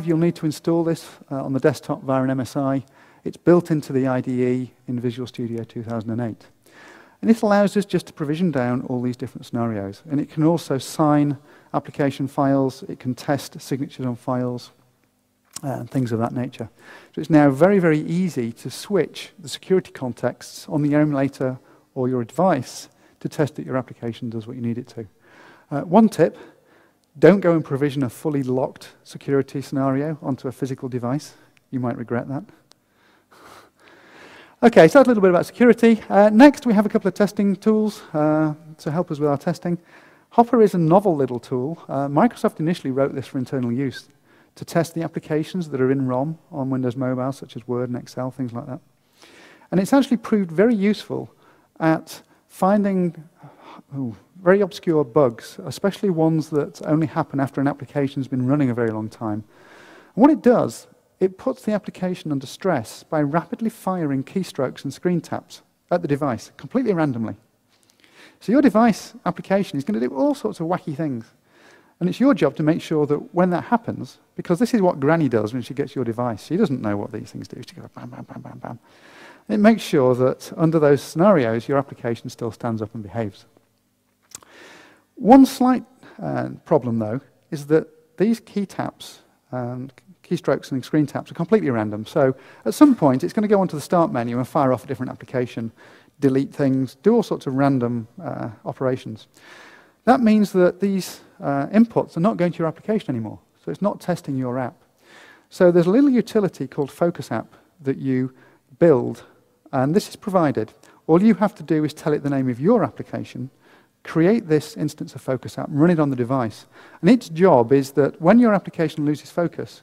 you'll need to install this on the desktop via an MSI. It's built into the IDE in Visual Studio 2008. And it allows us just to provision down all these different scenarios. And it can also sign application files. It can test signatures on files and things of that nature. So it's now very, very easy to switch the security contexts on the emulator or your device to test that your application does what you need it to. One tip, don't go and provision a fully locked security scenario onto a physical device. You might regret that. Okay, so that's a little bit about security. Next, we have a couple of testing tools to help us with our testing. Hopper is a novel little tool. Microsoft initially wrote this for internal use to test the applications that are in ROM on Windows Mobile, such as Word and Excel, things like that. And it's actually proved very useful at finding very obscure bugs, especially ones that only happen after an application's been running a very long time. And what it does, it puts the application under stress by rapidly firing keystrokes and screen taps at the device, completely randomly. So your device application is going to do all sorts of wacky things. And it's your job to make sure that when that happens, because this is what Granny does when she gets your device. She doesn't know what these things do. She goes bam, bam, bam, bam, bam. It makes sure that under those scenarios, your application still stands up and behaves. One slight problem, though, is that these key taps and keystrokes and screen taps are completely random. So at some point, it's going to go onto the start menu and fire off a different application, delete things, do all sorts of random operations. That means that these inputs are not going to your application anymore. So it's not testing your app. So there's a little utility called Focus App that you build, and this is provided. All you have to do is tell it the name of your application, create this instance of Focus App, and run it on the device. And its job is that when your application loses focus,